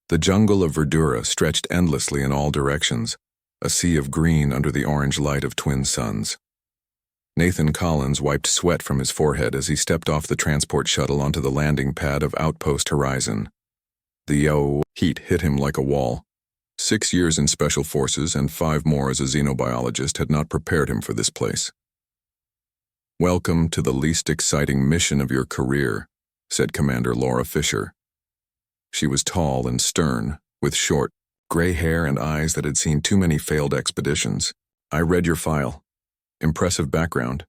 The jungle of verdura stretched endlessly in all directions, a sea of green under the orange light of twin suns. Nathan Collins wiped sweat from his forehead as he stepped off the transport shuttle onto the landing pad of Outpost Horizon. The heat hit him like a wall. 6 years in Special Forces and 5 more as a xenobiologist had not prepared him for this place. "Welcome to the least exciting mission of your career," said Commander Laura Fisher. She was tall and stern, with short, gray hair and eyes that had seen too many failed expeditions. "I read your file. Impressive background,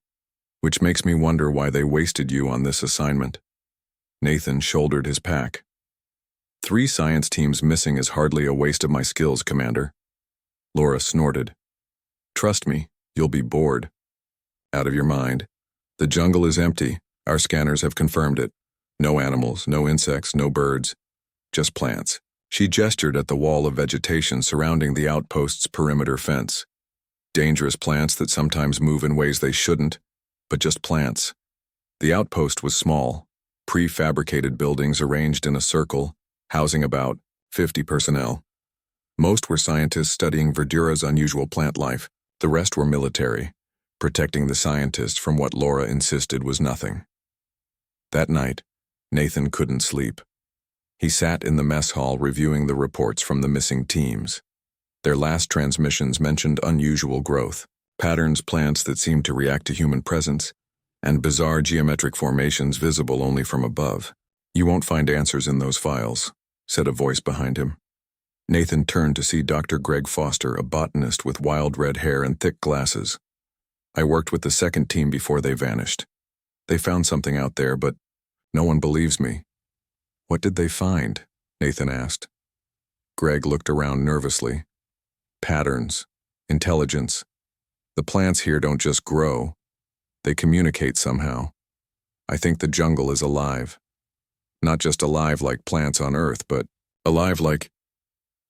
which makes me wonder why they wasted you on this assignment." Nathan shouldered his pack. 3 science teams missing is hardly a waste of my skills, Commander." Laura snorted. "Trust me, you'll be bored." "Out of your mind. The jungle is empty. Our scanners have confirmed it. No animals, no insects, no birds. Just plants." She gestured at the wall of vegetation surrounding the outpost's perimeter fence. Dangerous plants that sometimes move in ways they shouldn't, but just plants. The outpost was small, prefabricated buildings arranged in a circle, housing about 50 personnel. Most were scientists studying verdura's unusual plant life. The rest were military, protecting the scientists from what Laura insisted was nothing. That night, Nathan couldn't sleep. He sat in the mess hall reviewing the reports from the missing teams. Their last transmissions mentioned unusual growth, patterns plants that seemed to react to human presence, and bizarre geometric formations visible only from above. "You won't find answers in those files," said a voice behind him. Nathan turned to see Dr. Greg Foster, a botanist with wild red hair and thick glasses. "I worked with the second team before they vanished. They found something out there, but no one believes me." "What did they find?" Nathan asked. Greg looked around nervously. "Patterns, intelligence. The plants here don't just grow. They communicate somehow. I think the jungle is alive. Not just alive like plants on Earth, but alive like—"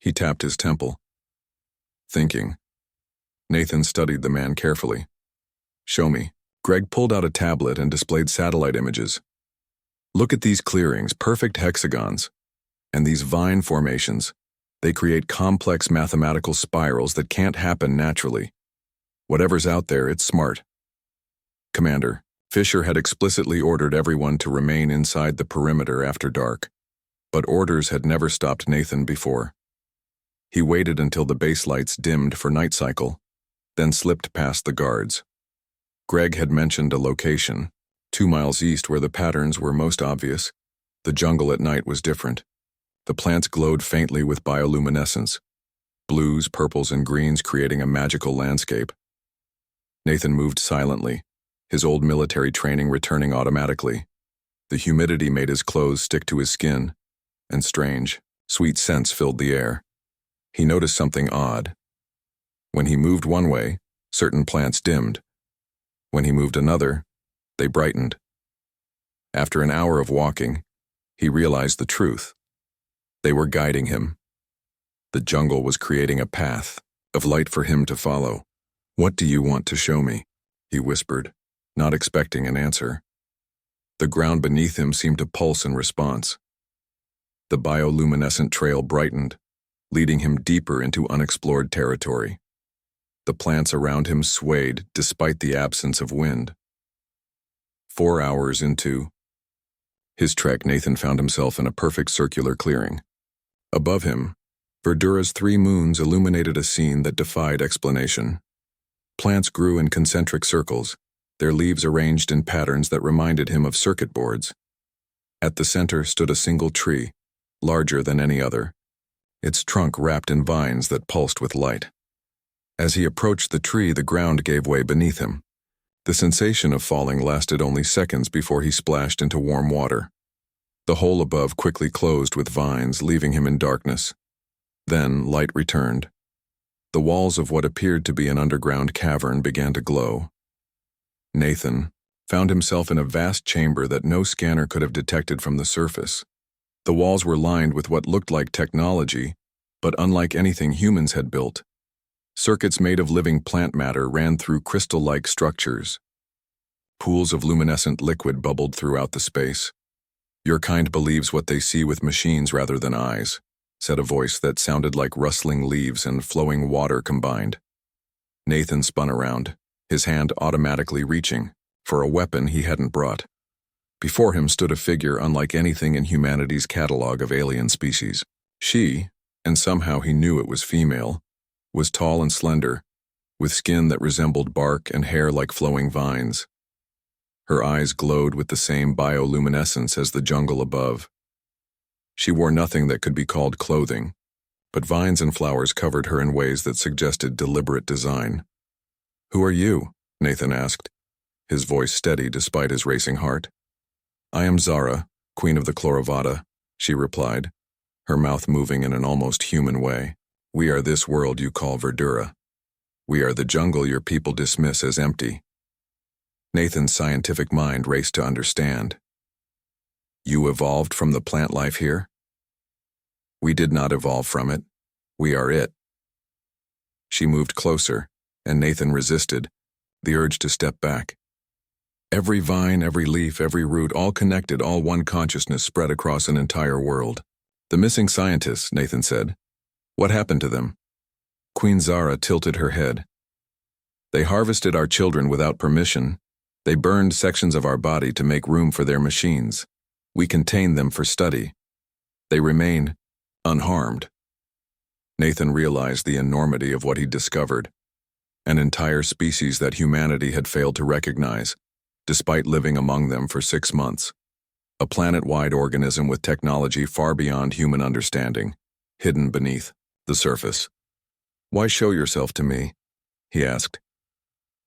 He tapped his temple. Thinking. Nathan studied the man carefully. "Show me." Greg pulled out a tablet and displayed satellite images. "Look at these clearings, perfect hexagons. And these vine formations. They create complex mathematical spirals that can't happen naturally. Whatever's out there, it's smart." "Commander, Fisher had explicitly ordered everyone to remain inside the perimeter after dark. But orders had never stopped Nathan before. He waited until the base lights dimmed for night cycle, then slipped past the guards. Greg had mentioned a location, 2 miles east where the patterns were most obvious. The jungle at night was different. The plants glowed faintly with bioluminescence, blues, purples, and greens creating a magical landscape. Nathan moved silently, his old military training returning automatically. The humidity made his clothes stick to his skin, and strange, sweet scents filled the air. He noticed something odd. When he moved one way, certain plants dimmed. When he moved another, they brightened. After an hour of walking, he realized the truth. They were guiding him. The jungle was creating a path of light for him to follow. "What do you want to show me?" he whispered, not expecting an answer. The ground beneath him seemed to pulse in response. The bioluminescent trail brightened, leading him deeper into unexplored territory. The plants around him swayed despite the absence of wind. 4 hours into his trek, Nathan found himself in a perfect circular clearing. Above him, verdura's 3 moons illuminated a scene that defied explanation. Plants grew in concentric circles, their leaves arranged in patterns that reminded him of circuit boards. At the center stood a single tree, larger than any other, its trunk wrapped in vines that pulsed with light. As he approached the tree, the ground gave way beneath him. The sensation of falling lasted only seconds before he splashed into warm water. The hole above quickly closed with vines, leaving him in darkness. Then light returned. The walls of what appeared to be an underground cavern began to glow. Nathan found himself in a vast chamber that no scanner could have detected from the surface. The walls were lined with what looked like technology, but unlike anything humans had built. Circuits made of living plant matter ran through crystal-like structures. Pools of luminescent liquid bubbled throughout the space. "Your kind believes what they see with machines rather than eyes," said a voice that sounded like rustling leaves and flowing water combined. Nathan spun around, his hand automatically reaching for a weapon he hadn't brought. Before him stood a figure unlike anything in humanity's catalog of alien species. She, and somehow he knew it was female, was tall and slender, with skin that resembled bark and hair like flowing vines. Her eyes glowed with the same bioluminescence as the jungle above. She wore nothing that could be called clothing, but vines and flowers covered her in ways that suggested deliberate design. "Who are you?" Nathan asked, his voice steady despite his racing heart. "I am Zara, Queen of the Chlorovata," she replied, her mouth moving in an almost human way. "We are this world you call Verdura. We are the jungle your people dismiss as empty." Nathan's scientific mind raced to understand. "You evolved from the plant life here?" "We did not evolve from it. We are it." She moved closer, and Nathan resisted, the urge to step back. Every vine, every leaf, every root, all connected, all one consciousness spread across an entire world. "The missing scientists," Nathan said. "What happened to them?" Queen Zara tilted her head. "They harvested our children without permission. They burned sections of our body to make room for their machines. We contained them for study. They remain unharmed." Nathan realized the enormity of what he'd discovered. An entire species that humanity had failed to recognize, despite living among them for 6 months. A planet-wide organism with technology far beyond human understanding, hidden beneath the surface. "Why show yourself to me?" he asked.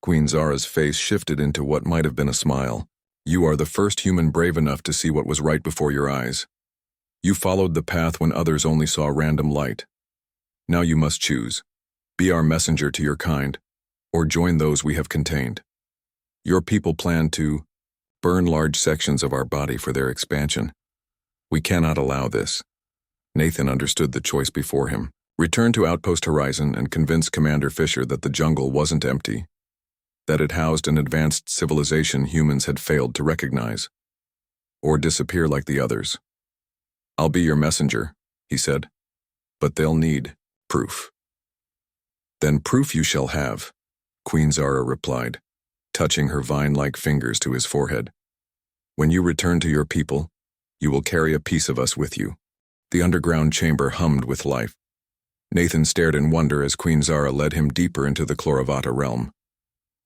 Queen Zara's face shifted into what might have been a smile. "You are the first human brave enough to see what was right before your eyes. You followed the path when others only saw random light. Now you must choose. Be our messenger to your kind, or join those we have contained. Your people plan to burn large sections of our body for their expansion. We cannot allow this." Nathan understood the choice before him. Return to Outpost Horizon and convince Commander Fisher that the jungle wasn't empty, that it housed an advanced civilization humans had failed to recognize. Or disappear like the others. "I'll be your messenger," he said. "But they'll need proof." "Then proof you shall have," Queen Zara replied, touching her vine-like fingers to his forehead. "When you return to your people, you will carry a piece of us with you." The underground chamber hummed with life. Nathan stared in wonder as Queen Zara led him deeper into the Chlorovata realm.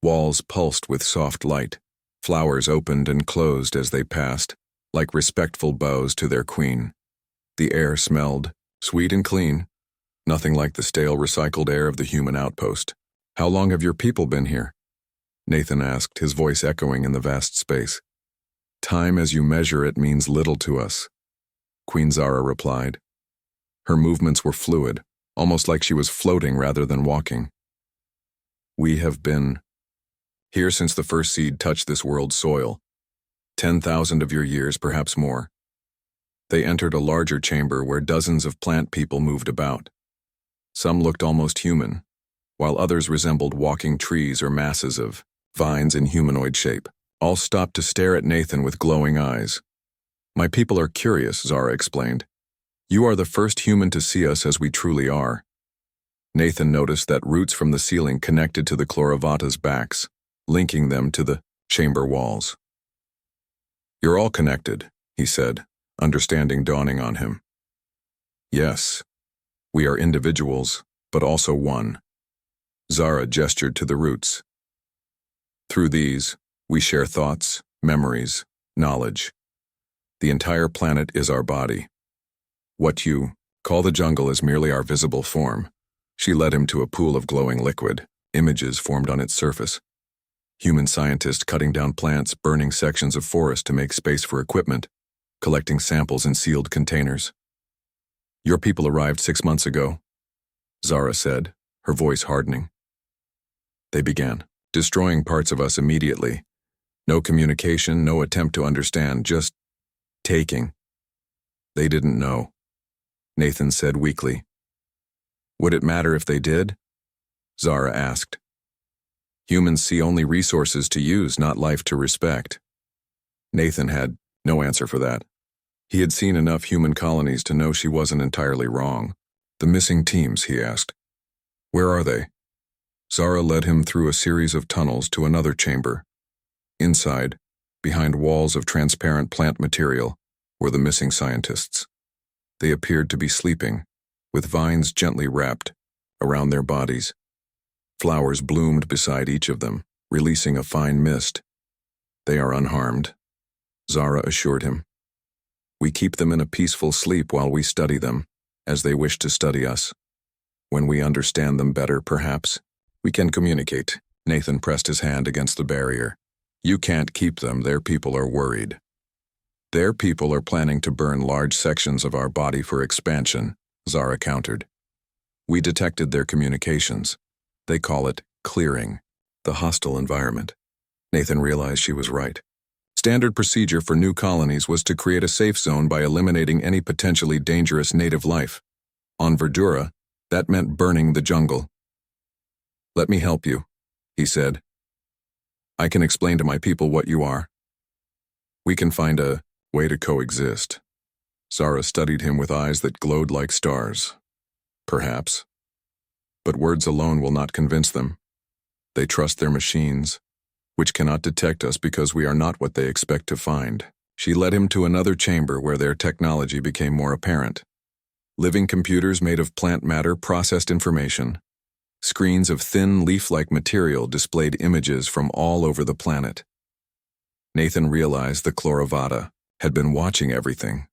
Walls pulsed with soft light. Flowers opened and closed as they passed, like respectful bows to their queen. The air smelled sweet and clean, nothing like the stale recycled air of the human outpost. "How long have your people been here?" Nathan asked, his voice echoing in the vast space. "Time as you measure it means little to us," Queen Zara replied. Her movements were fluid, almost like she was floating rather than walking. "We have been here since the first seed touched this world's soil. 10,000 of your years, perhaps more." They entered a larger chamber where dozens of plant people moved about. Some looked almost human, while others resembled walking trees or masses of vines in humanoid shape. All stopped to stare at Nathan with glowing eyes. "My people are curious," Zara explained. "You are the first human to see us as we truly are." Nathan noticed that roots from the ceiling connected to the Chlorovata's backs, linking them to the chamber walls. "You're all connected," he said, understanding dawning on him. "Yes, we are individuals, but also one." Zara gestured to the roots. "Through these, we share thoughts, memories, knowledge. The entire planet is our body. What you call the jungle is merely our visible form." She led him to a pool of glowing liquid. Images formed on its surface. Human scientists cutting down plants, burning sections of forest to make space for equipment, collecting samples in sealed containers. "Your people arrived 6 months ago," Zara said, her voice hardening. "They began destroying parts of us immediately. No communication, no attempt to understand, just taking." "They didn't know," Nathan said weakly. "Would it matter if they did?" Zara asked. "Humans see only resources to use, not life to respect." Nathan had no answer for that. He had seen enough human colonies to know she wasn't entirely wrong. The missing teams, he asked. Where are they? Zara led him through a series of tunnels to another chamber. Inside, behind walls of transparent plant material, were the missing scientists. They appeared to be sleeping, with vines gently wrapped around their bodies. Flowers bloomed beside each of them, releasing a fine mist. They are unharmed, Zara assured him. We keep them in a peaceful sleep while we study them, as they wish to study us. When we understand them better, perhaps, we can communicate. Nathan pressed his hand against the barrier. You can't keep them, their people are worried. Their people are planning to burn large sections of our body for expansion, Zara countered. We detected their communications. They call it clearing, the hostile environment. Nathan realized she was right. Standard procedure for new colonies was to create a safe zone by eliminating any potentially dangerous native life. On Verdura, that meant burning the jungle. Let me help you, he said. I can explain to my people what you are. We can find a way to coexist. Zara studied him with eyes that glowed like stars. Perhaps. But words alone will not convince them. They trust their machines, which cannot detect us because we are not what they expect to find. She led him to another chamber where their technology became more apparent. Living computers made of plant matter processed information. Screens of thin, leaf-like material displayed images from all over the planet. Nathan realized the Chloravata had been watching everything.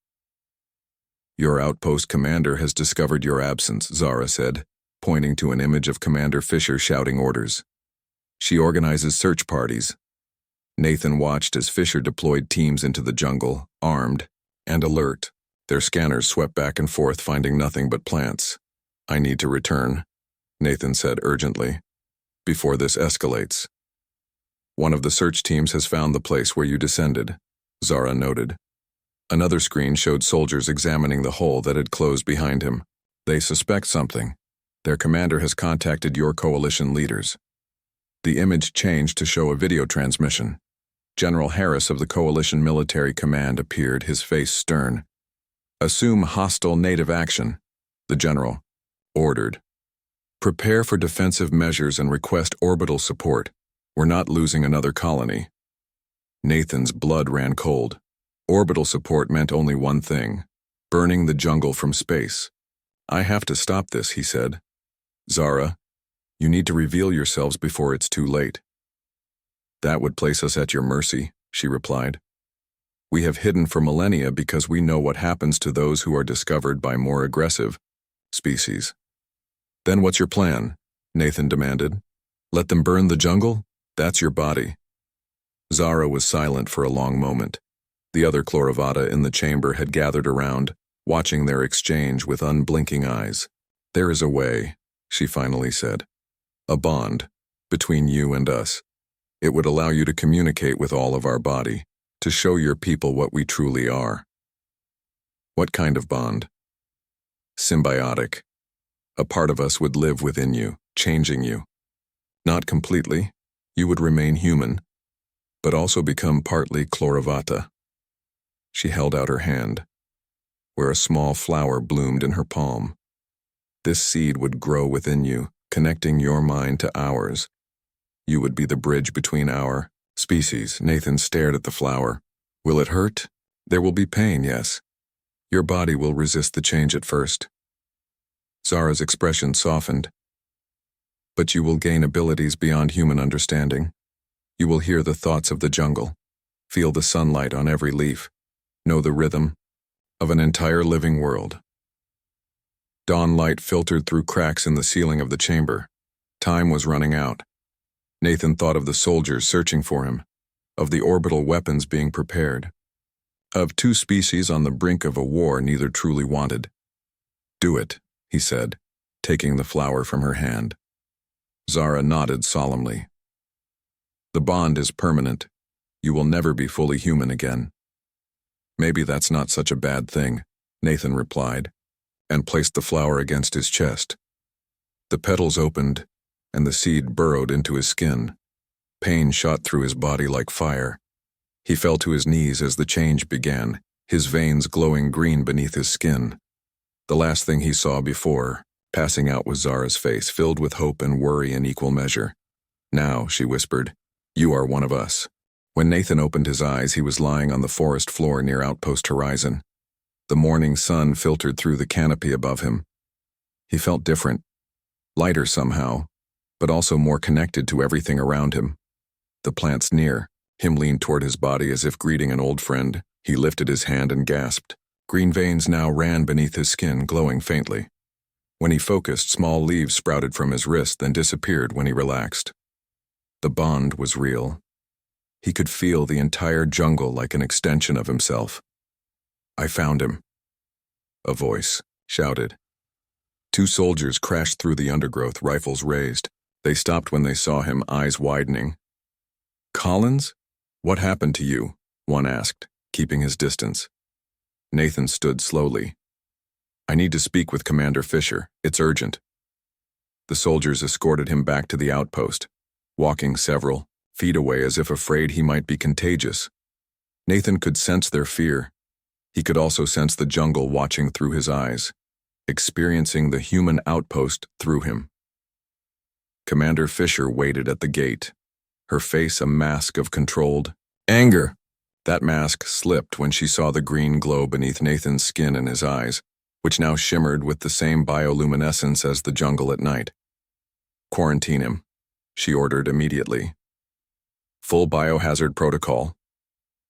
Your outpost commander has discovered your absence, Zara said, pointing to an image of Commander Fisher shouting orders. She organizes search parties. Nathan watched as Fisher deployed teams into the jungle, armed and alert. Their scanners swept back and forth, finding nothing but plants. I need to return, Nathan said urgently, before this escalates. One of the search teams has found the place where you descended, Zara noted. Another screen showed soldiers examining the hole that had closed behind him. They suspect something. Their commander has contacted your coalition leaders. The image changed to show a video transmission. General Harris of the Coalition Military Command appeared, his face stern. Assume hostile native action, the general ordered. Prepare for defensive measures and request orbital support. We're not losing another colony. Nathan's blood ran cold. Orbital support meant only one thing: burning the jungle from space. I have to stop this, he said. Zara, you need to reveal yourselves before it's too late. That would place us at your mercy, she replied. We have hidden for millennia because we know what happens to those who are discovered by more aggressive species. Then what's your plan? Nathan demanded. Let them burn the jungle? That's your body. Zara was silent for a long moment. The other Chloravata in the chamber had gathered around, watching their exchange with unblinking eyes. There is a way, she finally said. A bond between you and us. It would allow you to communicate with all of our body, to show your people what we truly are. What kind of bond? Symbiotic. A part of us would live within you, changing you. Not completely. You would remain human, but also become partly Chloravata. She held out her hand, where a small flower bloomed in her palm. This seed would grow within you, connecting your mind to ours. You would be the bridge between our species. Nathan stared at the flower. Will it hurt? There will be pain, yes. Your body will resist the change at first. Zara's expression softened. But you will gain abilities beyond human understanding. You will hear the thoughts of the jungle, feel the sunlight on every leaf, know the rhythm of an entire living world. Dawn light filtered through cracks in the ceiling of the chamber. Time was running out. Nathan thought of the soldiers searching for him, of the orbital weapons being prepared, of two species on the brink of a war neither truly wanted. Do it, he said, taking the flower from her hand. Zara nodded solemnly. The bond is permanent. You will never be fully human again. Maybe that's not such a bad thing, Nathan replied, and placed the flower against his chest. The petals opened, and the seed burrowed into his skin. Pain shot through his body like fire. He fell to his knees as the change began, his veins glowing green beneath his skin. The last thing he saw before passing out was Zara's face, filled with hope and worry in equal measure. "Now," she whispered, "you are one of us." When Nathan opened his eyes, he was lying on the forest floor near Outpost Horizon. The morning sun filtered through the canopy above him. He felt different, lighter somehow, but also more connected to everything around him. The plants near him leaned toward his body as if greeting an old friend. He lifted his hand and gasped. Green veins now ran beneath his skin, glowing faintly. When he focused, small leaves sprouted from his wrist, then disappeared when he relaxed. The bond was real. He could feel the entire jungle like an extension of himself. "I found him," a voice shouted. Two soldiers crashed through the undergrowth, rifles raised. They stopped when they saw him, eyes widening. "Collins? What happened to you?" one asked, keeping his distance. Nathan stood slowly. "I need to speak with Commander Fisher. It's urgent." The soldiers escorted him back to the outpost, walking several feet away as if afraid he might be contagious. Nathan could sense their fear. He could also sense the jungle watching through his eyes, experiencing the human outpost through him. Commander Fisher waited at the gate, her face a mask of controlled anger. That mask slipped when she saw the green glow beneath Nathan's skin and his eyes, which now shimmered with the same bioluminescence as the jungle at night. "Quarantine him," she ordered immediately. "Full biohazard protocol."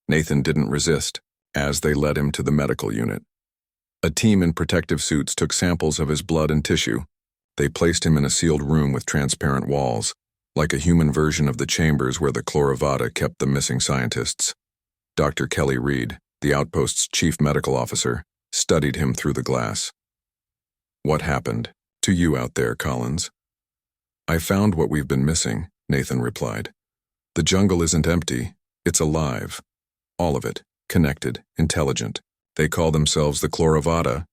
Nathan didn't resist, as they led him to the medical unit. A team in protective suits took samples of his blood and tissue. They placed him in a sealed room with transparent walls, like a human version of the chambers where the Chloravata kept the missing scientists. Dr. Kelly Reed, the outpost's chief medical officer, studied him through the glass. "What happened to you out there, Collins?" "I found what we've been missing," Nathan replied. "The jungle isn't empty, it's alive. All of it, connected, intelligent. They call themselves the Chloravata."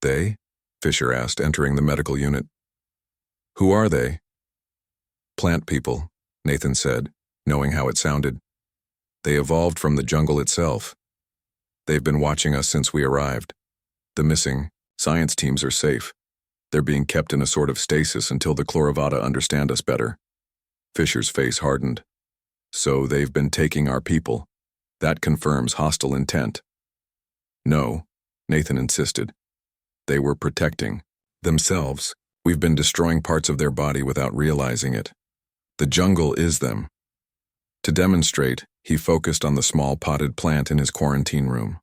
"They?" Fisher asked, entering the medical unit. "Who are they?" "Plant people," Nathan said, knowing how it sounded. "They evolved from the jungle itself. They've been watching us since we arrived. The missing science teams are safe. They're being kept in a sort of stasis until the Chloravata understand us better." Fisher's face hardened. "So they've been taking our people. That confirms hostile intent." "No," Nathan insisted. "They were protecting themselves. We've been destroying parts of their body without realizing it. The jungle is them." To demonstrate, he focused on the small potted plant in his quarantine room.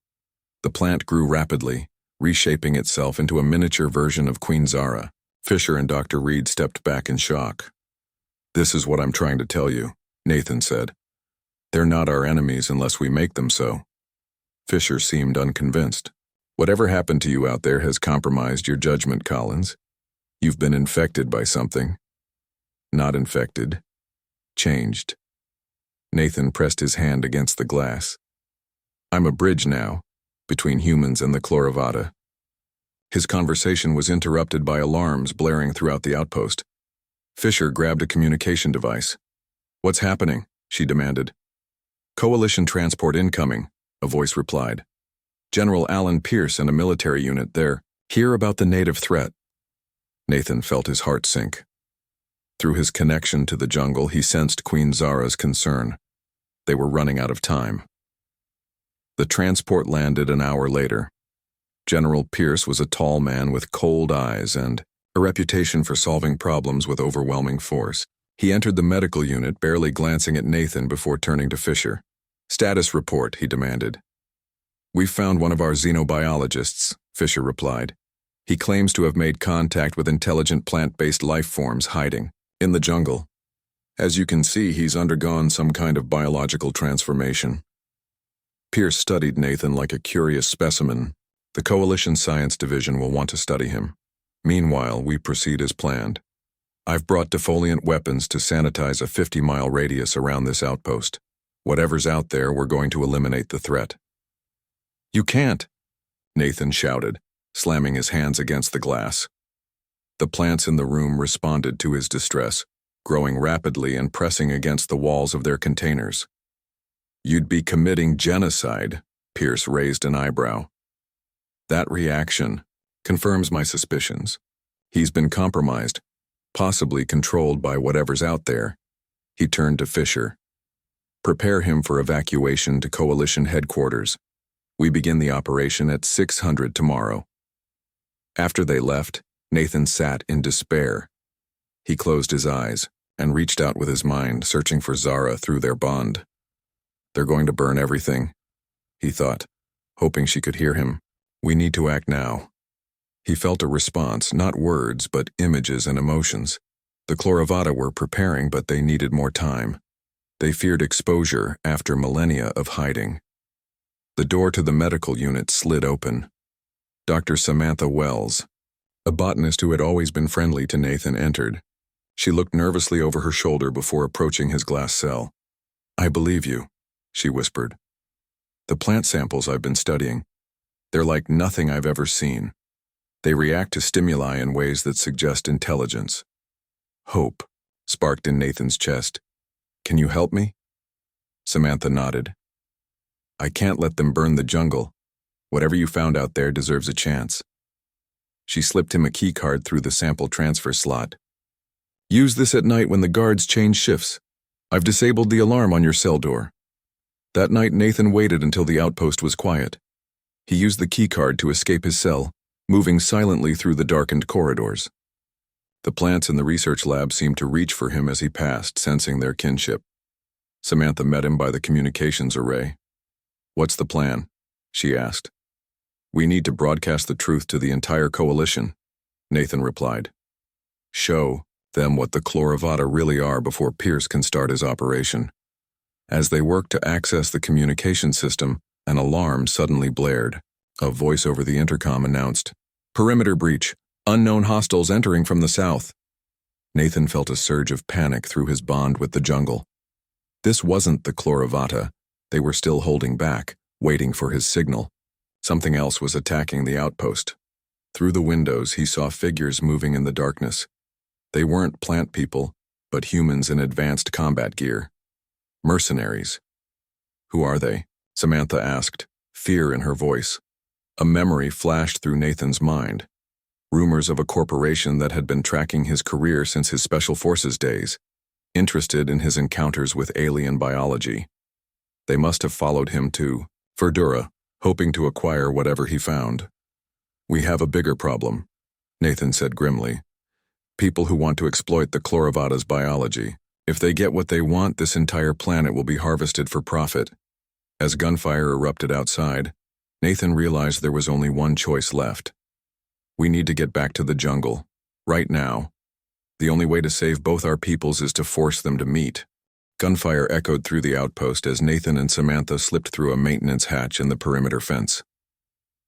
The plant grew rapidly, reshaping itself into a miniature version of Queen Zara. Fisher and Dr. Reed stepped back in shock. "This is what I'm trying to tell you," Nathan said. "They're not our enemies unless we make them so." Fisher seemed unconvinced. "Whatever happened to you out there has compromised your judgment, Collins. You've been infected by something." "Not infected. Changed." Nathan pressed his hand against the glass. "I'm a bridge now, between humans and the Chloravata." His conversation was interrupted by alarms blaring throughout the outpost. Fisher grabbed a communication device. "What's happening?" she demanded. "Coalition transport incoming," a voice replied. "General Alan Pierce and a military unit there. Hear about the native threat." Nathan felt his heart sink. Through his connection to the jungle, he sensed Queen Zara's concern. They were running out of time. The transport landed an hour later. General Pierce was a tall man with cold eyes and a reputation for solving problems with overwhelming force. He entered the medical unit, barely glancing at Nathan before turning to Fisher. "Status report," he demanded. "We've found one of our xenobiologists," Fisher replied. "He claims to have made contact with intelligent plant-based life forms hiding in the jungle. As you can see, he's undergone some kind of biological transformation." Pierce studied Nathan like a curious specimen. "The Coalition Science Division will want to study him. Meanwhile, we proceed as planned. I've brought defoliant weapons to sanitize a 50-mile radius around this outpost. Whatever's out there, we're going to eliminate the threat." "You can't," Nathan shouted, slamming his hands against the glass. The plants in the room responded to his distress, growing rapidly and pressing against the walls of their containers. "You'd be committing genocide," Pierce raised an eyebrow. That reaction confirms my suspicions. He's been compromised, possibly controlled by whatever's out there. He turned to Fisher. Prepare him for evacuation to Coalition headquarters. We begin the operation at 600 tomorrow. After they left, Nathan sat in despair. He closed his eyes and reached out with his mind, searching for Zara through their bond. They're going to burn everything, he thought, hoping she could hear him. We need to act now. He felt a response, not words, but images and emotions. The Chloravata were preparing, but they needed more time. They feared exposure after millennia of hiding. The door to the medical unit slid open. Dr. Samantha Wells, a botanist who had always been friendly to Nathan, entered. She looked nervously over her shoulder before approaching his glass cell. I believe you, she whispered. The plant samples I've been studying, they're like nothing I've ever seen. They react to stimuli in ways that suggest intelligence. Hope sparked in Nathan's chest. Can you help me? Samantha nodded. I can't let them burn the jungle. Whatever you found out there deserves a chance. She slipped him a key card through the sample transfer slot. Use this at night when the guards change shifts. I've disabled the alarm on your cell door. That night, Nathan waited until the outpost was quiet. He used the key card to escape his cell, moving silently through the darkened corridors. The plants in the research lab seemed to reach for him as he passed, sensing their kinship. Samantha met him by the communications array. What's the plan? She asked. We need to broadcast the truth to the entire coalition, Nathan replied. Show them what the Chloravata really are before Pierce can start his operation. As they worked to access the communication system, an alarm suddenly blared. A voice over the intercom announced, Perimeter breach. Unknown hostiles entering from the south. Nathan felt a surge of panic through his bond with the jungle. This wasn't the Chloravata. They were still holding back, waiting for his signal. Something else was attacking the outpost. Through the windows, he saw figures moving in the darkness. They weren't plant people, but humans in advanced combat gear. Mercenaries. Who are they? Samantha asked, fear in her voice. A memory flashed through Nathan's mind. Rumors of a corporation that had been tracking his career since his Special Forces days, interested in his encounters with alien biology. They must have followed him to Verdura, hoping to acquire whatever he found. We have a bigger problem, Nathan said grimly. People who want to exploit the Chloravata's biology. If they get what they want, this entire planet will be harvested for profit. As gunfire erupted outside, Nathan realized there was only one choice left. We need to get back to the jungle, right now. The only way to save both our peoples is to force them to meet. Gunfire echoed through the outpost as Nathan and Samantha slipped through a maintenance hatch in the perimeter fence.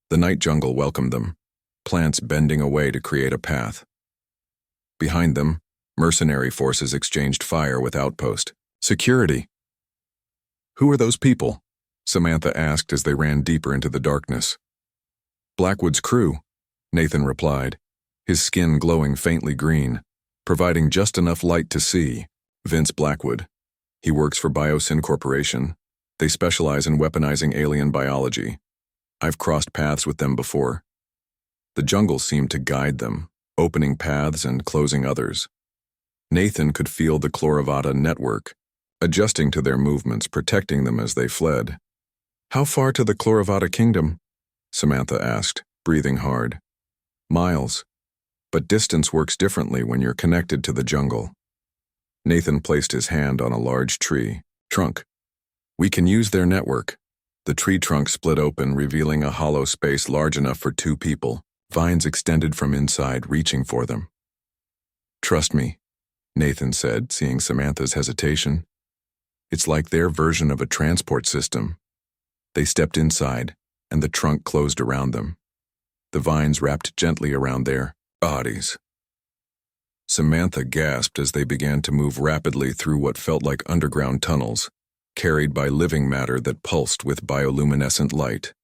The night jungle welcomed them, plants bending away to create a path. Behind them, mercenary forces exchanged fire with outpost. Security. Who are those people? Samantha asked as they ran deeper into the darkness. Blackwood's crew, Nathan replied, his skin glowing faintly green, providing just enough light to see. Vince Blackwood. He works for Biosyn Corporation. They specialize in weaponizing alien biology. I've crossed paths with them before. The jungle seemed to guide them, opening paths and closing others. Nathan could feel the Chloravata network, adjusting to their movements, protecting them as they fled. How far to the Chloravata kingdom? Samantha asked, breathing hard. Miles. But distance works differently when you're connected to the jungle. Nathan placed his hand on a large tree trunk. We can use their network. The tree trunk split open, revealing a hollow space large enough for two people. Vines extended from inside, reaching for them. Trust me, Nathan said, seeing Samantha's hesitation. It's like their version of a transport system. They stepped inside, and the trunk closed around them. The vines wrapped gently around their bodies. Samantha gasped as they began to move rapidly through what felt like underground tunnels, carried by living matter that pulsed with bioluminescent light.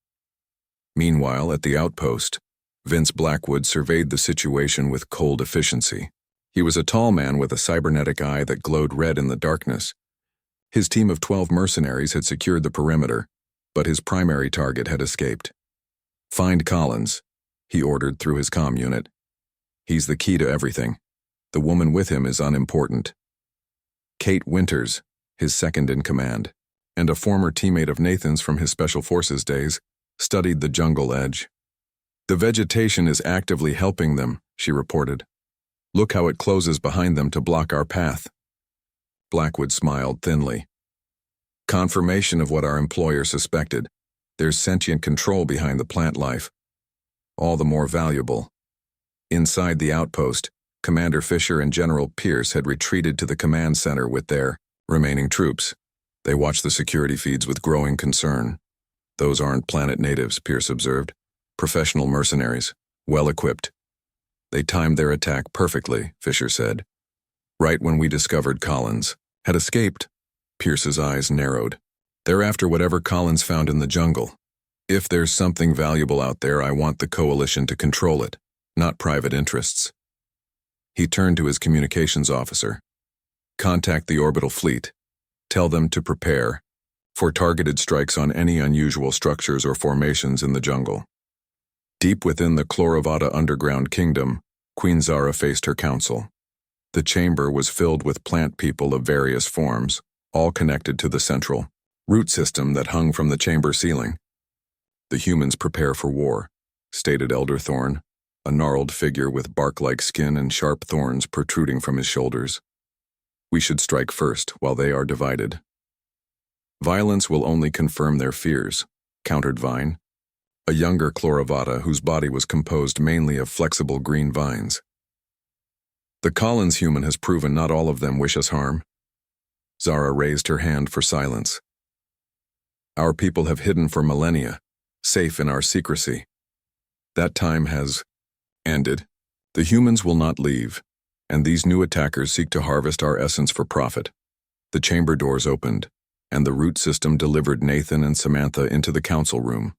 Meanwhile, at the outpost, Vince Blackwood surveyed the situation with cold efficiency. He was a tall man with a cybernetic eye that glowed red in the darkness. His team of 12 mercenaries had secured the perimeter, but his primary target had escaped. "Find Collins," he ordered through his comm unit. "He's the key to everything. The woman with him is unimportant." Kate Winters, his second in command, and a former teammate of Nathan's from his Special Forces days, studied the jungle edge. "The vegetation is actively helping them," she reported. "Look how it closes behind them to block our path." Blackwood smiled thinly. "Confirmation of what our employer suspected. There's sentient control behind the plant life. All the more valuable." Inside the outpost, Commander Fisher and General Pierce had retreated to the command center with their remaining troops. They watched the security feeds with growing concern. "Those aren't planet natives," Pierce observed. "Professional mercenaries, well-equipped." "They timed their attack perfectly," Fisher said. "Right when we discovered Collins had escaped." Pierce's eyes narrowed. "They're after whatever Collins found in the jungle. If there's something valuable out there, I want the Coalition to control it, not private interests." He turned to his communications officer. "Contact the orbital fleet. Tell them to prepare for targeted strikes on any unusual structures or formations in the jungle." Deep within the Chloravata underground kingdom, Queen Zara faced her council. The chamber was filled with plant people of various forms, all connected to the central root system that hung from the chamber ceiling. "The humans prepare for war," stated Elder Thorn, a gnarled figure with bark-like skin and sharp thorns protruding from his shoulders. "We should strike first, while they are divided." "Violence will only confirm their fears," countered Vine, a younger Chloravata whose body was composed mainly of flexible green vines. "The Collins human has proven not all of them wish us harm." Zara raised her hand for silence. "Our people have hidden for millennia, safe in our secrecy. That time has ended. The humans will not leave, and these new attackers seek to harvest our essence for profit." The chamber doors opened, and the root system delivered Nathan and Samantha into the council room.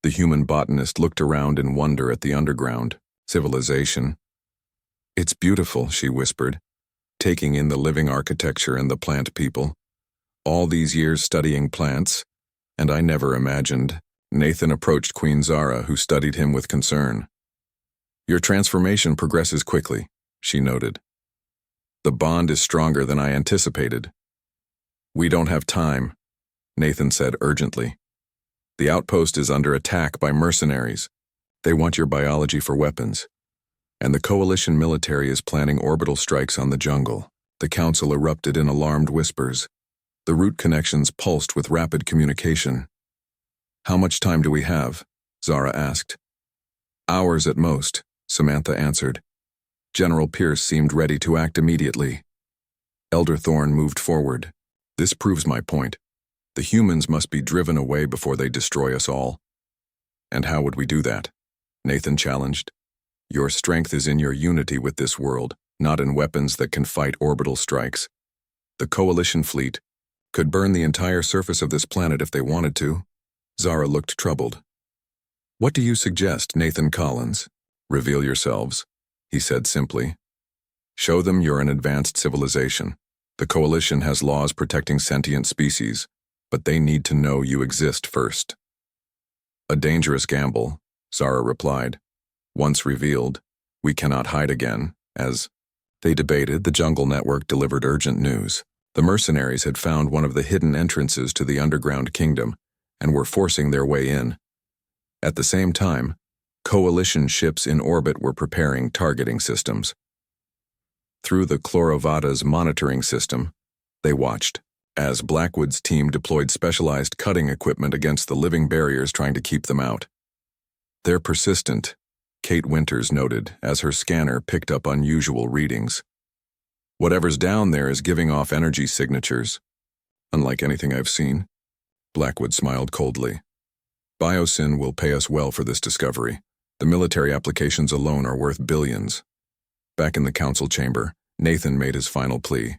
The human botanist looked around in wonder at the underground civilization. "It's beautiful," she whispered, taking in the living architecture and the plant people. "All these years studying plants, and I never imagined." Nathan approached Queen Zara, who studied him with concern. "Your transformation progresses quickly," she noted. "The bond is stronger than I anticipated." "We don't have time," Nathan said urgently. "The outpost is under attack by mercenaries. They want your biology for weapons. And the Coalition military is planning orbital strikes on the jungle." The council erupted in alarmed whispers. The root connections pulsed with rapid communication. "How much time do we have?" Zara asked. "Hours at most," Samantha answered. General Pierce seemed ready to act immediately. Elder Thorn moved forward. "This proves my point. The humans must be driven away before they destroy us all." "And how would we do that?" Nathan challenged. "Your strength is in your unity with this world, not in weapons that can fight orbital strikes. The Coalition fleet could burn the entire surface of this planet if they wanted to." Zara looked troubled. "What do you suggest, Nathan Collins?" "Reveal yourselves," he said simply. "Show them you're an advanced civilization. The Coalition has laws protecting sentient species, but they need to know you exist first." "A dangerous gamble," Zara replied. "Once revealed, we cannot hide again." As they debated, the Jungle Network delivered urgent news. The mercenaries had found one of the hidden entrances to the underground kingdom and were forcing their way in. At the same time, Coalition ships in orbit were preparing targeting systems. Through the Chloravata's monitoring system, they watched as Blackwood's team deployed specialized cutting equipment against the living barriers trying to keep them out. "They're persistent," Kate Winters noted as her scanner picked up unusual readings. "Whatever's down there is giving off energy signatures. Unlike anything I've seen." Blackwood smiled coldly. "Biosyn will pay us well for this discovery. The military applications alone are worth billions." Back in the council chamber, Nathan made his final plea.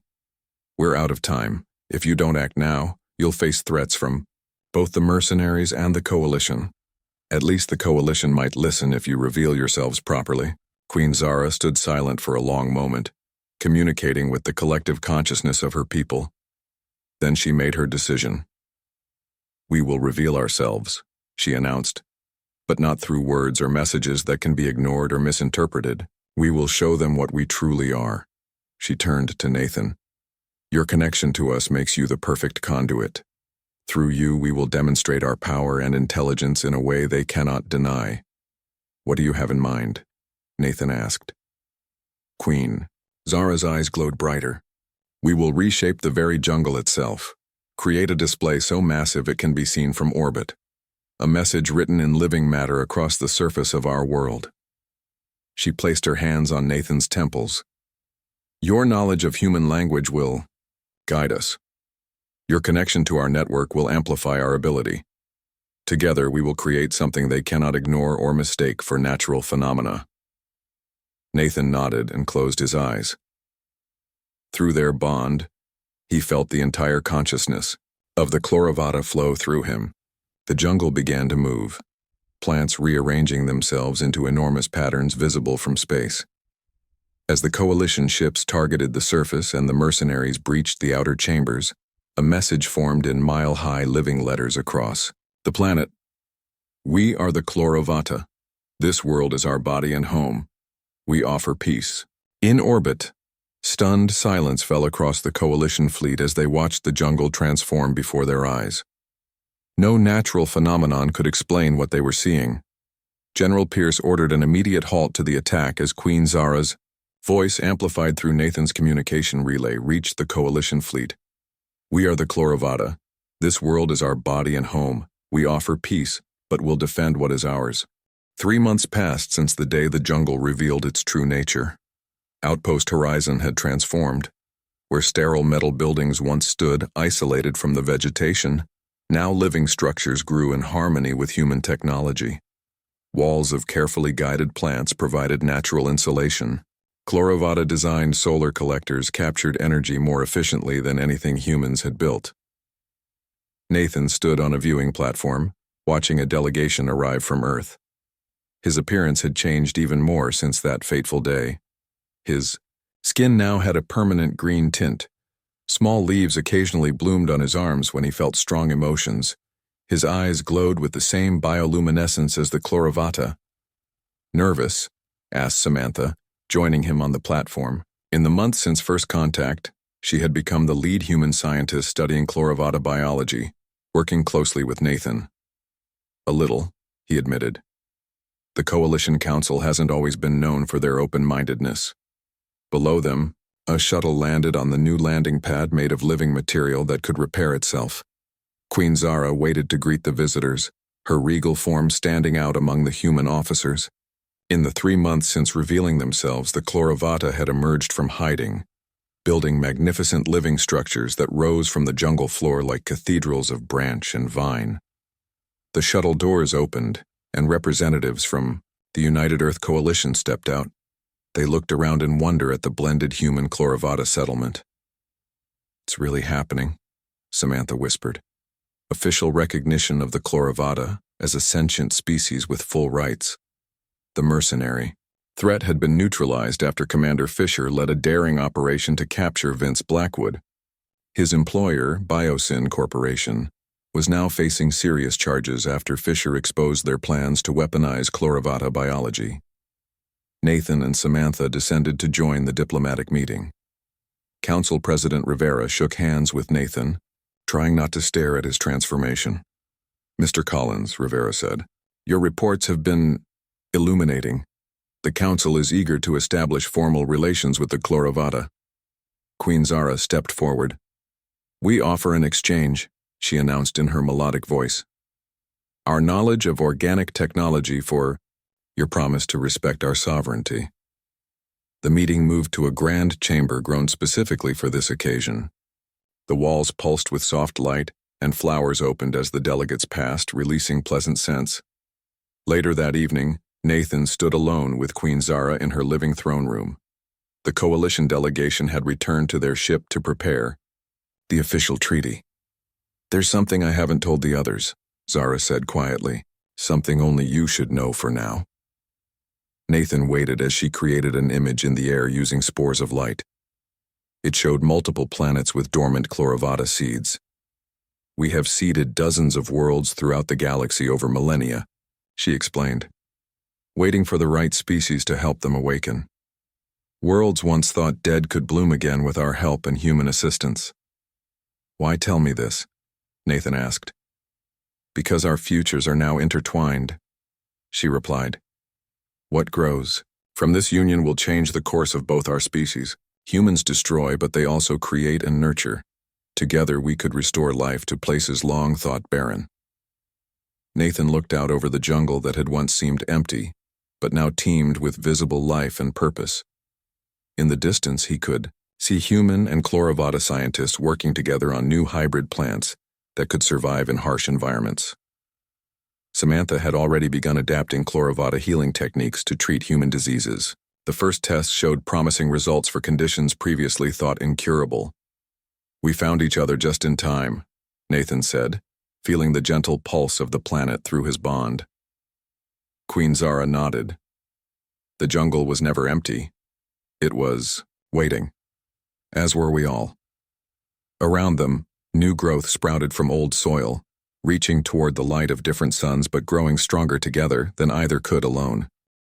"We're out of time. If you don't act now, you'll face threats from both the mercenaries and the Coalition. At least the Coalition might listen if you reveal yourselves properly." Queen Zara stood silent for a long moment, communicating with the collective consciousness of her people. Then she made her decision. "We will reveal ourselves," she announced, "but not through words or messages that can be ignored or misinterpreted. We will show them what we truly are." She turned to Nathan. "Your connection to us makes you the perfect conduit. Through you, we will demonstrate our power and intelligence in a way they cannot deny." "What do you have in mind?" Nathan asked. "Queen." Zara's eyes glowed brighter. "We will reshape the very jungle itself. Create a display so massive it can be seen from orbit. A message written in living matter across the surface of our world." She placed her hands on Nathan's temples. "Your knowledge of human language will guide us. Your connection to our network will amplify our ability. Together, we will create something they cannot ignore or mistake for natural phenomena." Nathan nodded and closed his eyes. Through their bond, he felt the entire consciousness of the Chloravata flow through him. The jungle began to move, plants rearranging themselves into enormous patterns visible from space. As the coalition ships targeted the surface and the mercenaries breached the outer chambers, a message formed in mile-high living letters across the planet. "We are the Chloravata. This world is our body and home. We offer peace." In orbit, stunned silence fell across the coalition fleet as they watched the jungle transform before their eyes. No natural phenomenon could explain what they were seeing. General Pierce ordered an immediate halt to the attack as Queen Zara's voice, amplified through Nathan's communication relay, reached the coalition fleet. "We are the Chloravata. This world is our body and home. We offer peace, but will defend what is ours." 3 months passed since the day the jungle revealed its true nature. Outpost Horizon had transformed. Where sterile metal buildings once stood, isolated from the vegetation, now living structures grew in harmony with human technology. Walls of carefully guided plants provided natural insulation. Chloravata-designed solar collectors captured energy more efficiently than anything humans had built. Nathan stood on a viewing platform, watching a delegation arrive from Earth. His appearance had changed even more since that fateful day. His skin now had a permanent green tint. Small leaves occasionally bloomed on his arms when he felt strong emotions. His eyes glowed with the same bioluminescence as the Chloravata. "Nervous?" asked Samantha, joining him on the platform. In the months since first contact, she had become the lead human scientist studying Chloravata biology, working closely with Nathan. "A little," he admitted. "The Coalition Council hasn't always been known for their open-mindedness." Below them, a shuttle landed on the new landing pad made of living material that could repair itself. Queen Zara waited to greet the visitors, her regal form standing out among the human officers. In the 3 months since revealing themselves, the Chloravata had emerged from hiding, building magnificent living structures that rose from the jungle floor like cathedrals of branch and vine. The shuttle doors opened, and representatives from the United Earth Coalition stepped out. They looked around in wonder at the blended human Chloravata settlement. "It's really happening," Samantha whispered. "Official recognition of the Chloravata as a sentient species with full rights." The mercenary threat had been neutralized after Commander Fisher led a daring operation to capture Vince Blackwood. His employer, Biosyn Corporation, was now facing serious charges after Fisher exposed their plans to weaponize Chloravata biology. Nathan and Samantha descended to join the diplomatic meeting. Council President Rivera shook hands with Nathan, trying not to stare at his transformation. "Mr. Collins," Rivera said, "your reports have been illuminating. The Council is eager to establish formal relations with the Chloravata." Queen Zara stepped forward. "We offer an exchange," she announced in her melodic voice. "Our knowledge of organic technology for your promise to respect our sovereignty." The meeting moved to a grand chamber grown specifically for this occasion. The walls pulsed with soft light, and flowers opened as the delegates passed, releasing pleasant scents. Later that evening, Nathan stood alone with Queen Zara in her living throne room. The coalition delegation had returned to their ship to prepare the official treaty. "There's something I haven't told the others," Zara said quietly. "Something only you should know for now." Nathan waited as she created an image in the air using spores of light. It showed multiple planets with dormant Chloravata seeds. We have seeded dozens of worlds throughout the galaxy over millennia, she explained, waiting for the right species to help them awaken. Worlds once thought dead could bloom again with our help and human assistance. Why tell me this? Nathan asked. Because our futures are now intertwined, she replied. What grows from this union will change the course of both our species. Humans destroy, but they also create and nurture. Together we could restore life to places long thought barren. Nathan looked out over the jungle that had once seemed empty, but now teemed with visible life and purpose. In the distance he could see human and Chloravata scientists working together on new hybrid plants that could survive in harsh environments. Samantha had already begun adapting Chloravata healing techniques to treat human diseases. The first tests showed promising results for conditions previously thought incurable. We found each other just in time, Nathan said, feeling the gentle pulse of the planet through his bond. Queen Zara nodded. The jungle was never empty. It was waiting, as were we all. Around them, new growth sprouted from old soil, reaching toward the light of different suns but growing stronger together than either could alone.